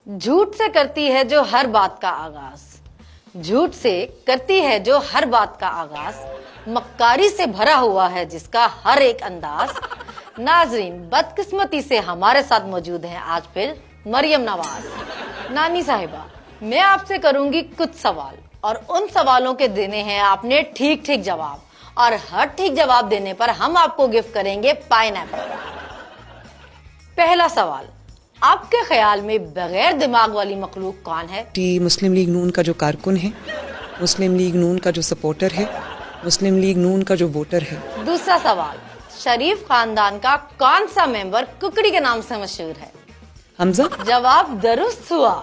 झूठ से करती है जो हर बात का आगाज, झूठ से करती है जो हर बात का आगाज, मक्कारी से भरा हुआ है जिसका हर एक अंदाज। नाजरीन, बदकिस्मती से हमारे साथ मौजूद हैं आज फिर मरियम नवाज। नानी साहिबा, मैं आपसे करूंगी कुछ सवाल और उन सवालों के देने हैं आपने ठीक ठीक जवाब, और हर ठीक जवाब देने पर हम आपको गिफ्ट करेंगे पाइनएप्पल। पहला सवाल, आपके ख्याल में बगैर दिमाग वाली मखलूक कौन है? मुस्लिम लीग नून का जो कारकुन है, मुस्लिम लीग नून का जो सपोर्टर है, मुस्लिम लीग नून का जो वोटर है। दूसरा सवाल, शरीफ खानदान का कौन सा मेंबर कुकड़ी के नाम से मशहूर है? हमजा। जवाब दुरुस्त हुआ।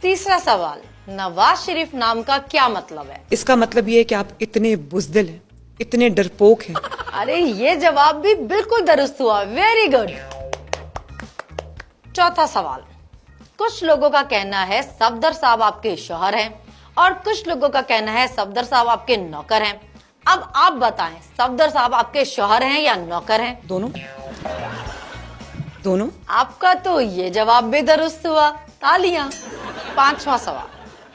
तीसरा सवाल, नवाज शरीफ नाम का क्या मतलब है? इसका मतलब ये है कि आप इतने बुज़दिल हैं, इतने डरपोक हैं। अरे ये जवाब भी बिल्कुल दुरुस्त हुआ, वेरी गुड। चौथा सवाल, कुछ लोगों का कहना है सफदर साहब आपके शौहर हैं और कुछ लोगों का कहना है सफदर साहब आपके नौकर हैं। अब आप बताएं, सफदर साहब आपके शौहर हैं या नौकर हैं? दोनों दोनों। आपका तो ये जवाब भी दुरुस्त हुआ, तालियां। पांचवा सवाल,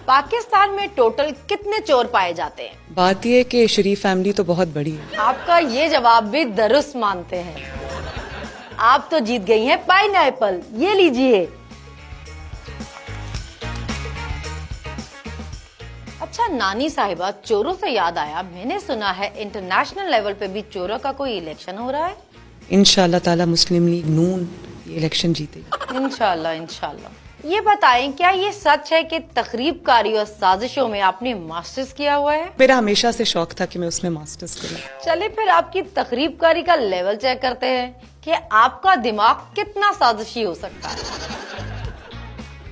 पाकिस्तान में टोटल कितने चोर पाए जाते हैं? बात यह है कि शरीफ फैमिली तो बहुत बड़ी है। आपका ये जवाब भी दुरुस्त मानते हैं। आप तो जीत गई हैं पाइनएप्पल, ये लीजिए। अच्छा नानी साहिबा, चोरों से याद आया, मैंने सुना है इंटरनेशनल लेवल पे भी चोरों का कोई इलेक्शन हो रहा है। इंशाअल्लाह ताला मुस्लिम लीग नून ये इलेक्शन जीतेगी। इंशाअल्लाह इंशाअल्लाह। ये बताएं, क्या ये सच है कि तकरीबकारी और साजिशों में आपने मास्टर्स किया हुआ है? मेरा हमेशा से शौक था कि मैं उसमें मास्टर्स करूं। चलिए फिर आपकी तकरीबकारी का लेवल चेक करते हैं कि आपका दिमाग कितना साजिशी हो सकता है।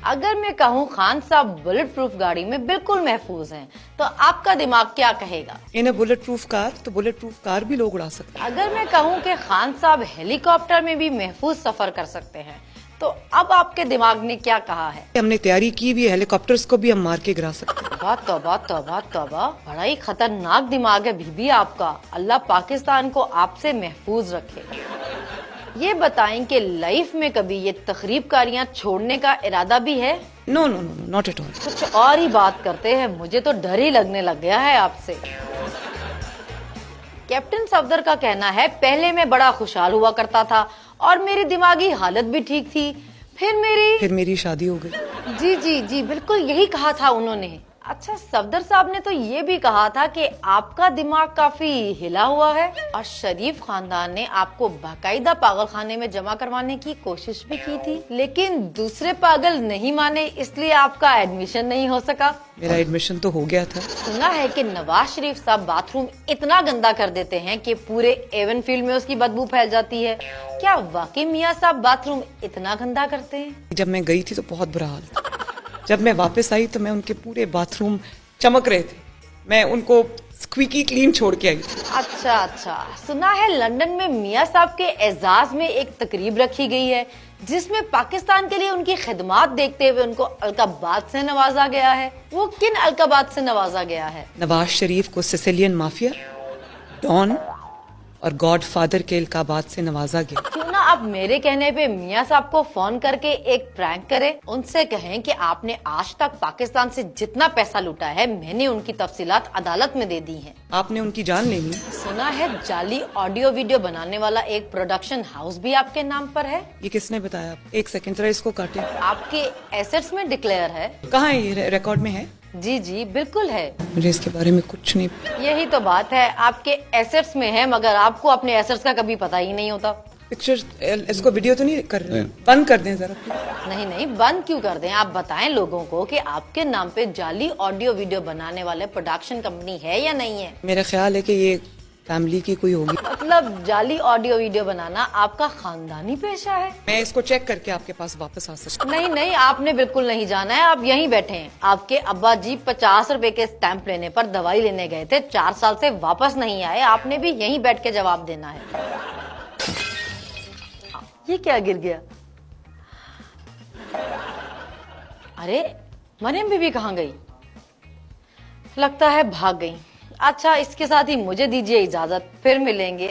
अगर मैं कहूँ खान साहब बुलेट प्रूफ गाड़ी में बिल्कुल महफूज हैं, तो आपका दिमाग क्या कहेगा? इन बुलेट प्रूफ कार, तो बुलेट प्रूफ कार भी लोग उड़ा सकते हैं। अगर मैं कहूँ कि खान साहब हेलीकॉप्टर में भी महफूज सफर कर सकते हैं, तो अब आपके दिमाग ने क्या कहा है? हमने तैयारी की भी, हेलीकॉप्टर्स को भी हम मार के गिरा सकते हैं। तौबा तौबा तौबा तौबा, बड़ा ही खतरनाक दिमाग है बीबी आपका। अल्लाह पाकिस्तान को आपसे महफूज रखे। ये बताएं कि लाइफ में कभी ये तकरीबकारियां छोड़ने का इरादा भी है? No no no no, not at all. कुछ और ही बात करते हैं, मुझे तो डर ही लगने लग गया है आपसे। कैप्टन सफदर का कहना है, पहले मैं बड़ा खुशहाल हुआ करता था और मेरी दिमागी हालत भी ठीक थी, फिर मेरी शादी हो गई। जी जी जी, बिल्कुल यही कहा था उन्होंने। अच्छा, सफदर साहब ने तो ये भी कहा था कि आपका दिमाग काफी हिला हुआ है और शरीफ खानदान ने आपको बाकायदा पागल खाने में जमा करवाने की कोशिश भी की थी, लेकिन दूसरे पागल नहीं माने, इसलिए आपका एडमिशन नहीं हो सका। मेरा एडमिशन तो हो गया था। सुना है कि नवाज शरीफ साहब बाथरूम इतना गंदा कर देते हैं कि पूरे एवन फील्ड में उसकी बदबू फैल जाती है। क्या वाकई मियाँ साहब बाथरूम इतना गंदा करते हैं? जब मैं गई थी तो बहुत बुरा हाल था। जब मैं वापस आई तो मैं उनके पूरे बाथरूम चमक रहे थे, मैं उनको स्क्वीकी क्लीन छोड़ के आई थी। अच्छा अच्छा, सुना है लंदन में मियाँ साहब के एजाज में एक तकरीब रखी गई है जिसमें पाकिस्तान के लिए उनकी खिदमात देखते हुए उनको अलकाबात से नवाजा गया है। वो किन अलकाबात से नवाजा गया है? नवाज शरीफ को सिसिलियन माफिया, डॉन और गॉड फादर के अलकाबात से नवाजा गया। क्यों ना आप मेरे कहने पे मियाँ साहब को फोन करके एक प्रैंक करें, उनसे कहें कि आपने आज तक पाकिस्तान से जितना पैसा लूटा है मैंने उनकी तफसीलात अदालत में दे दी हैं। आपने उनकी जान लेनी। सुना है जाली ऑडियो वीडियो बनाने वाला एक प्रोडक्शन हाउस भी आपके नाम पर है। ये किसने बताया? एक सेकंड जरा इसको काटे। आपके एसेट्स में डिक्लेयर है। कहाँ है ये? रिकॉर्ड में है? जी जी बिल्कुल है। मुझे इसके बारे में कुछ नहीं। यही तो बात है, आपके एसेट्स में है मगर आपको अपने एसेट्स का कभी पता ही नहीं होता। पिक्चर, इसको वीडियो तो नहीं कर रहे? बंद कर दें जरा। नहीं नहीं, बंद क्यों कर दें? आप बताएं लोगों को कि आपके नाम पे जाली ऑडियो वीडियो बनाने वाले प्रोडक्शन कंपनी है या नहीं है? मेरा ख्याल है कि ये फैमिली की कोई होगी। मतलब जाली ऑडियो वीडियो बनाना आपका खानदानी पेशा है? मैं इसको चेक करके आपके पास वापस आ सकती। नहीं नहीं, आपने बिल्कुल नहीं जाना है, आप यहीं बैठे हैं। आपके अब्बा जी 50 रुपए के स्टैंप लेने पर दवाई लेने गए थे, 4 साल से वापस नहीं आए, आपने भी यहीं बैठ के जवाब देना है। ये क्या गिर गया? अरे मरियम बीबी कहाँ गई? लगता है भाग गई। अच्छा, इसके साथ ही मुझे दीजिए इजाजत, फिर मिलेंगे।